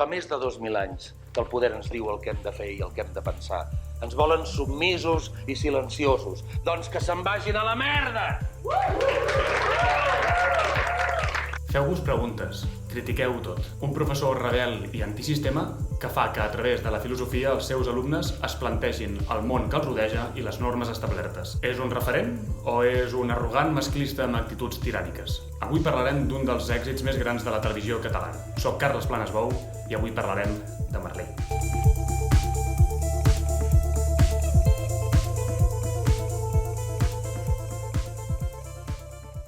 Fa més de 2.000 anys que el poder ens diu el que hem de fer i el que hem de pensar. Ens volen submisos i silenciosos. Doncs que se'n vagin a la merda! Feu-vos preguntes, critiqueu tot. Un professor rebel i antisistema que fa que a través de la filosofia els seus alumnes es plantegin el món que els rodeja i les normes establertes. És un referent o és un arrogant masclista amb actituds tiràniques? Avui parlarem d'un dels èxits més grans de la televisió catalana. Soc Carles Planesbou i avui parlarem de Merlí.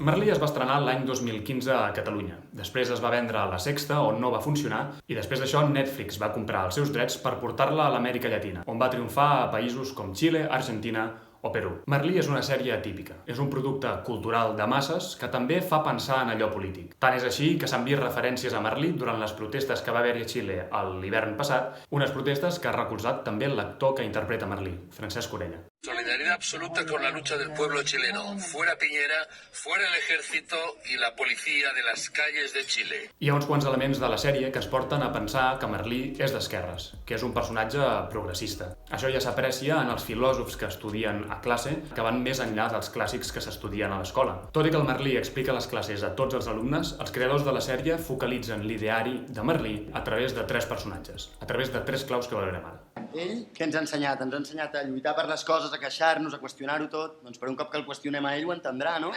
Merlí es va estrenar l'any 2015 a Catalunya. Després es va vendre a La Sexta, on no va funcionar, i després d'això Netflix va comprar els seus drets per portar-la a l'Amèrica Llatina, on va triomfar a països com Xile, Argentina o Perú. Merlí és una sèrie atípica. És un producte cultural de masses que també fa pensar en allò polític. Tant és així que s'han vist referències a Merlí durant les protestes que va haver-hi a Xile l'hivern passat, unes protestes que ha recolzat també l'actor que interpreta Merlí, Francesc Orella. Solidaridad absoluta con la lucha del pueblo chileno. Fuera Piñera, fuera el ejército y la policía de las calles de Chile. Hi ha uns quants elements de la sèrie que es porten a pensar que Merlí és d'esquerres, que és un personatge progressista. Això ja s'aprecia en els filòsofs que estudien a classe, que van més enllà dels clàssics que s'estudien a l'escola. Tot i que el Merlí explica les classes a tots els alumnes, els creadors de la sèrie focalitzen l'ideari de Merlí a través de 3 personatges, a través de 3 claus que veurem ara. Ell, què ens ha ensenyat? Ens ha ensenyat a lluitar per les coses, a queixar-nos, a qüestionar-ho tot. Doncs per un cop que el qüestionem a ell ho entendrà, no?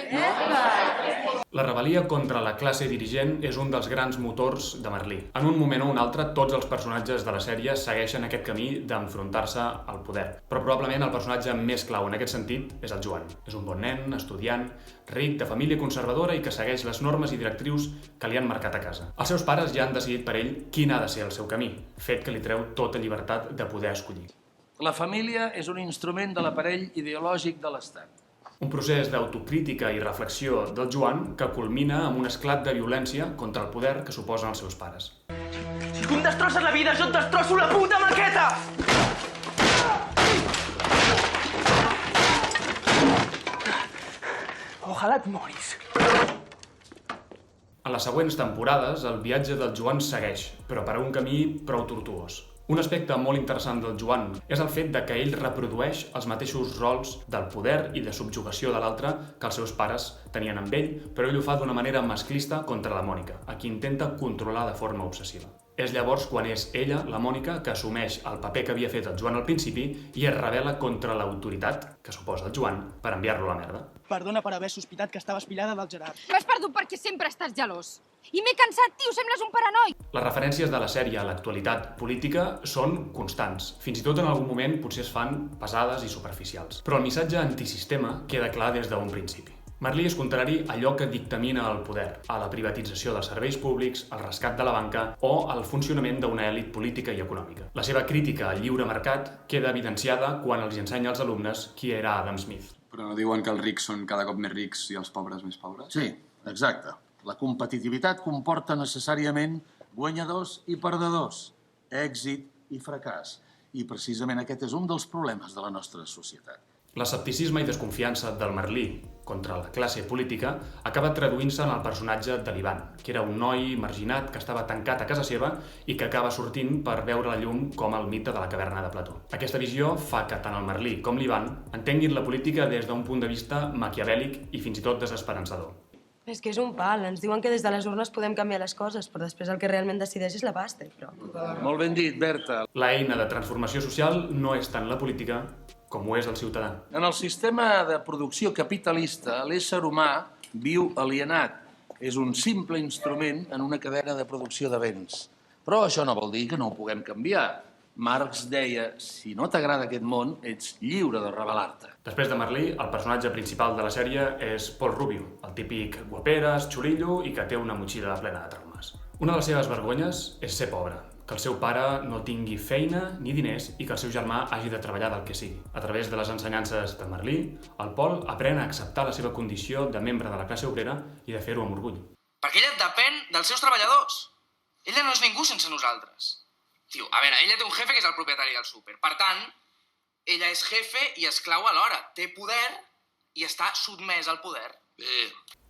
La rebel·lia contra la classe dirigent és un dels grans motors de Merlí. En un moment o un altre, tots els personatges de la sèrie segueixen aquest camí d'enfrontar-se al poder. Però probablement el personatge més clau en aquest sentit és el Joan. És un bon nen, estudiant, ric, de família conservadora i que segueix les normes i directrius que li han marcat a casa. Els seus pares ja han decidit per ell quin ha de ser el seu camí, fet que li treu tota llibertat de poder escollir. La família és un instrument de l'aparell ideològic de l'Estat. Un procés d'autocrítica i reflexió del Joan que culmina amb un esclat de violència contra el poder que suposen els seus pares. Si tu em destrosses la vida, jo et destrosso la puta maqueta! Ojalà et moris. En les següents temporades, el viatge del Joan segueix, però per un camí prou tortuós. Un aspecte molt interessant del Joan és el fet de que ell reprodueix els mateixos rols del poder i de subjugació de l'altre que els seus pares tenien amb ell, però ell ho fa d'una manera masclista contra la Mònica, a qui intenta controlar de forma obsessiva. És llavors quan és ella, la Mònica, que assumeix el paper que havia fet el Joan al principi i es rebel·la contra l'autoritat que suposa el Joan per enviar-lo a la merda. Perdona per haver sospitat que estaves pillada del Gerard. M'has perdut perquè sempre estàs gelós. I m'he cansat, tio, sembles un paranoi. Les referències de la sèrie a l'actualitat política són constants. Fins i tot en algun moment potser es fan pesades i superficials. Però el missatge antisistema queda clar des d'un principi. Merlí és contrari a allò que dictamina el poder, a la privatització dels serveis públics, al rescat de la banca o al funcionament d'una elit política i econòmica. La seva crítica al lliure mercat queda evidenciada quan els ensenya als alumnes qui era Adam Smith. Però no diuen que els rics són cada cop més rics i els pobres més pobres? Sí, exacte. La competitivitat comporta necessàriament guanyadors i perdedors, èxit i fracàs. I precisament aquest és un dels problemes de la nostra societat. L'escepticisme i desconfiança del Merlí contra la classe política acaba traduint-se en el personatge de l'Ivan, que era un noi marginat que estava tancat a casa seva i que acaba sortint per veure la llum com el mite de la caverna de Plató. Aquesta visió fa que tant el Merlí com l'Ivan entenguin la política des d'un punt de vista maquiavèlic i fins i tot desesperançador. És que és un pal. Ens diuen que des de les urnes podem canviar les coses, però després el que realment decideix és la pasta. Però... Molt ben dit, Berta. L'eina de transformació social no és tant la política com ho és el ciutadà. En el sistema de producció capitalista, l'ésser humà viu alienat. És un simple instrument en una cadena de producció de béns. Però això no vol dir que no ho puguem canviar. Marx deia, si no t'agrada aquest món, ets lliure de rebel·lar-te. Després de Merlí, el personatge principal de la sèrie és Paul Rubio, el típic guaperes, xulillo i que té una motxilla plena de traumes. Una de les seves vergonyes és ser pobre, que el seu pare no tingui feina ni diners i que el seu germà hagi de treballar del que sigui. A través de les ensenyances de Merlí, el Paul aprèn a acceptar la seva condició de membre de la classe obrera i de fer-ho amb orgull. Perquè ella depèn dels seus treballadors. Ella no és ningú sense nosaltres. Tio, a veure, ella té un jefe que és el propietari del súper. Per tant, ella és jefe i esclau alhora. Té poder i està sotmès al poder.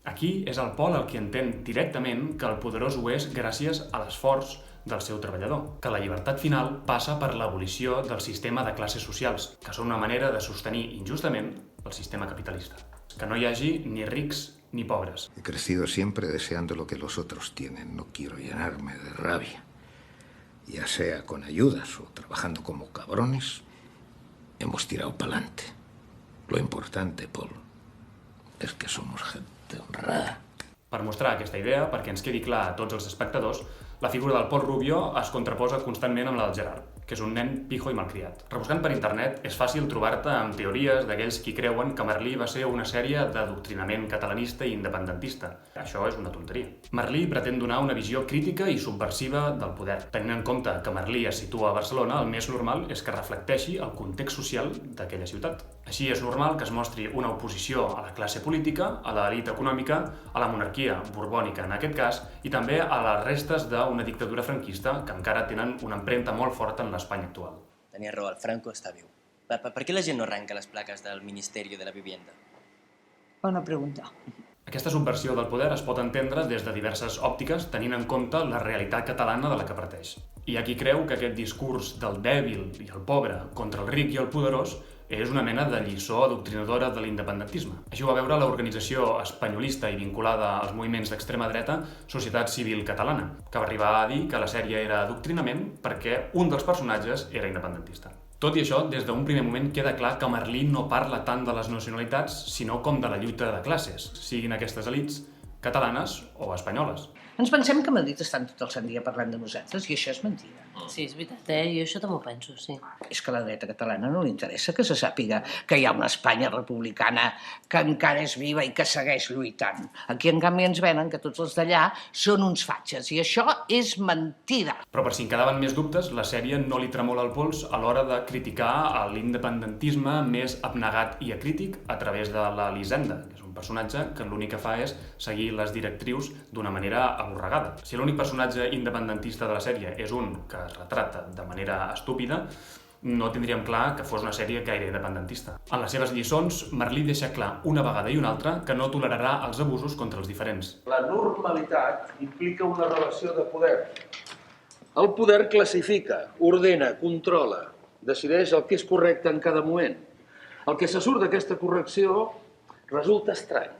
Aquí és el Paul el qui entén directament que el poderós ho és gràcies a l'esforç del seu treballador, que la llibertat final passa per l'abolició del sistema de classes socials, que són una manera de sostenir injustament el sistema capitalista. Que no hi hagi ni rics ni pobres. He crecido siempre deseando lo que los otros tienen. No quiero llenarme de rabia. Ya sea con ayudas o trabajando como cabrones, hemos tirado para adelante. Lo importante, Paul, es que somos gente honrada. Per mostrar aquesta idea, perquè ens quedi clar a tots els espectadors, la figura del Paul Rubio es contraposa constantment amb la del Gerard, que és un nen pijo i malcriat. Rebuscant per internet és fàcil trobar-te amb teories d'aquells qui creuen que Merlí va ser una sèrie d'adoctrinament catalanista i independentista. Això és una tonteria. Merlí pretén donar una visió crítica i subversiva del poder. Tenint en compte que Merlí es situa a Barcelona, el més normal és que reflecteixi el context social d'aquella ciutat. Així és normal que es mostri una oposició a la classe política, a l'elit econòmica, a la monarquia borbònica en aquest cas, i també a les restes d'una dictadura franquista que encara tenen una empremta molt forta en l'Espanya actual. Tenia raó, el Franco està viu. Per què la gent no arranca les plaques del Ministeri de la Vivienda? Bona pregunta. Aquesta subversió del poder es pot entendre des de diverses òptiques tenint en compte la realitat catalana de la que parteix. Hi ha qui creu que aquest discurs del dèbil i el pobre contra el ric i el poderós és una mena de lliçó adoctrinadora de l'independentisme. Així ho va veure l'organització espanyolista i vinculada als moviments d'extrema dreta Societat Civil Catalana, que va arribar a dir que la sèrie era adoctrinament perquè un dels personatges era independentista. Tot i això, des d'un primer moment queda clar que Merlí no parla tant de les nacionalitats, sinó com de la lluita de classes, siguin aquestes elits catalanes o espanyoles. Ens pensem que a Madrid estan tot el sant dia parlant de nosaltres i això és mentida. Sí, és veritat, jo això també ho penso, sí. És que a la dreta catalana no li interessa que se sàpiga que hi ha una Espanya republicana que encara és viva i que segueix lluitant. Aquí, en canvi, ens venen que tots els d'allà són uns fatxes i això és mentida. Però per si en quedaven més dubtes, la sèrie no li tremola el pols a l'hora de criticar l'independentisme més abnegat i acrític a través de l'Elisenda, que és un personatge que l'únic que fa és seguir les directrius d'una manera aborregada. Si l'únic personatge independentista de la sèrie és un que es retrata de manera estúpida, no tindríem clar que fos una sèrie gaire independentista. En les seves lliçons, Merlí deixa clar una vegada i una altra que no tolerarà els abusos contra els diferents. La normalitat implica una relació de poder. El poder classifica, ordena, controla, decideix el que és correcte en cada moment. El que se surt d'aquesta correcció resulta estrany.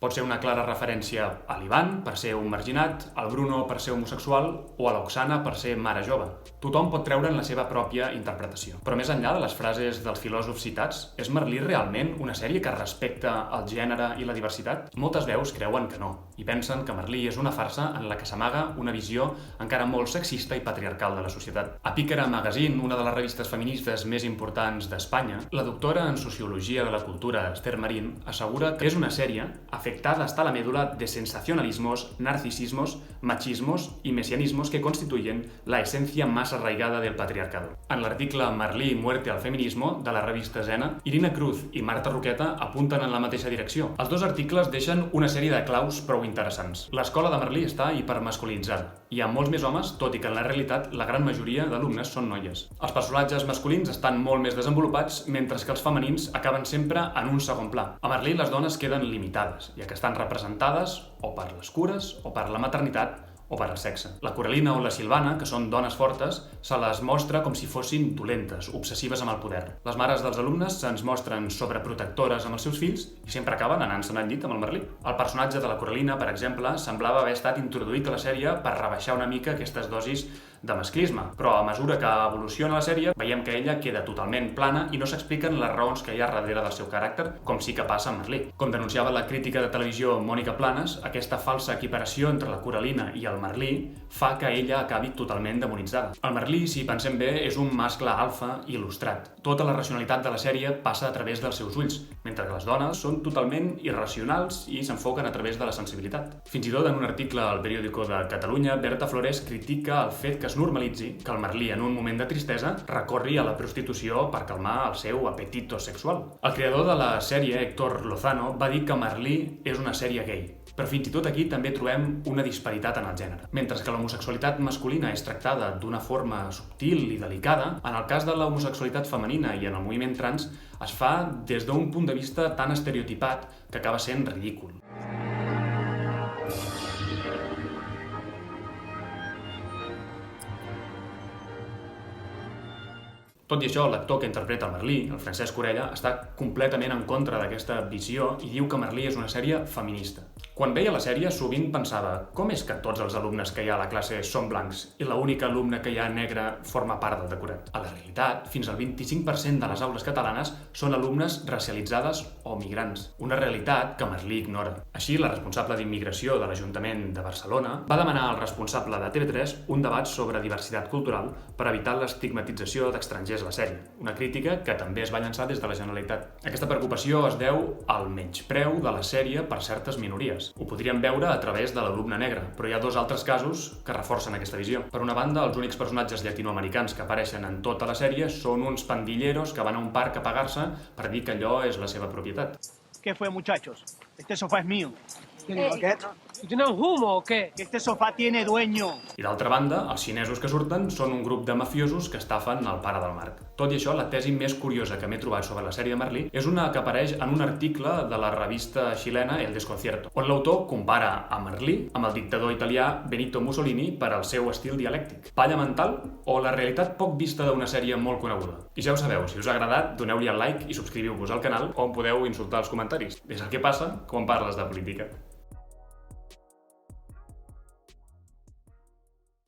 Pot ser una clara referència a l'Ivan per ser un marginat, al Bruno per ser homosexual o a l'Oxana per ser mare jove. Tothom pot treure'n la seva pròpia interpretació. Però més enllà de les frases dels filòsofs citats, és Merlí realment una sèrie que respecta el gènere i la diversitat? Moltes veus creuen que no, i pensen que Merlí és una farsa en la que s'amaga una visió encara molt sexista i patriarcal de la societat. A Pícara Magazine, una de les revistes feministes més importants d'Espanya, la doctora en Sociologia de la Cultura, Esther Marín, assegura que és una sèrie afectada hasta la médula de sensacionalismos, narcisismos, machismos y mesianismos que constituyen la esencia más arraigada del patriarcado. En l'article Merlí, muerte al feminismo, de la revista Zena, Irina Cruz i Marta Roqueta apunten en la mateixa direcció. Els dos articles deixen una sèrie de claus prou interessants. L'escola de Merlí està hipermasculinitzada. Hi ha molts més homes, tot i que en la realitat la gran majoria d'alumnes són noies. Els personatges masculins estan molt més desenvolupats, mentre que els femenins acaben sempre en un segon pla. A Merlí les dones queden limitades, ja que estan representades o per les cures, o per la maternitat, o per al sexe. La Coralina o la Silvana, que són dones fortes, se les mostra com si fossin dolentes, obsessives amb el poder. Les mares dels alumnes se'ns mostren sobreprotectores amb els seus fills i sempre acaben anant-se'n al llit amb el Merlí. El personatge de la Coralina, per exemple, semblava haver estat introduït a la sèrie per rebaixar una mica aquestes dosis de masclisme, però a mesura que evoluciona la sèrie veiem que ella queda totalment plana i no s'expliquen les raons que hi ha darrere del seu caràcter, com sí que passa amb Merlí. Com denunciava la crítica de televisió Mònica Planes, aquesta falsa equiparació entre la Coralina i el Merlí fa que ella acabi totalment demonitzada. El Merlí, si pensem bé, és un mascle alfa il·lustrat. Tota la racionalitat de la sèrie passa a través dels seus ulls, mentre que les dones són totalment irracionals i s'enfoquen a través de la sensibilitat. Fins i tot en un article al Periódico de Catalunya, Berta Flores critica el fet que es normalitzi que el Merlí, en un moment de tristesa, recorri a la prostitució per calmar el seu apetito sexual. El creador de la sèrie, Héctor Lozano, va dir que Merlí és una sèrie gay. Però fins i tot aquí també trobem una disparitat en el gènere. Mentre que l'homosexualitat masculina és tractada d'una forma subtil i delicada, en el cas de l'homosexualitat femenina i en el moviment trans es fa des d'un punt de vista tan estereotipat que acaba sent ridícul. Tot i això, l'actor que interpreta el Merlí, el Francesc Orella, està completament en contra d'aquesta visió i diu que Merlí és una sèrie feminista. Quan veia la sèrie, sovint pensava com és que tots els alumnes que hi ha a la classe són blancs i l'única alumne que hi ha negra forma part del decorat. A la realitat, fins al 25% de les aules catalanes són alumnes racialitzades o migrants, una realitat que Merlí ignora. Així, la responsable d'immigració de l'Ajuntament de Barcelona va demanar al responsable de TV3 un debat sobre diversitat cultural per evitar l'estigmatització d'estrangers a la sèrie, una crítica que també es va llançar des de la Generalitat. Aquesta preocupació es deu al menyspreu de la sèrie per certes minories. Ho podríem veure a través de l'alumne negre, però hi ha dos altres casos que reforcen aquesta visió. Per una banda, els únics personatges llatinoamericans que apareixen en tota la sèrie són uns pandilleros que van a un parc a pagar-se per dir que allò és la seva propietat. ¿Qué fue, muchachos? Este sofá es mío. ¿Tiene un humo o qué? Este sofá tiene dueño. I d'altra banda, els xinesos que surten són un grup de mafiosos que estafen el pare del Marc. Tot i això, la tesi més curiosa que m'he trobat sobre la sèrie de Merlí és una que apareix en un article de la revista xilena El Desconcierto, on l'autor compara a Merlí amb el dictador italià Benito Mussolini per al seu estil dialèctic. Palla mental o la realitat poc vista d'una sèrie molt coneguda? I ja ho sabeu, si us ha agradat, doneu-li al like i subscriviu-vos al canal on podeu insultar els comentaris. És el que passa quan parles de política.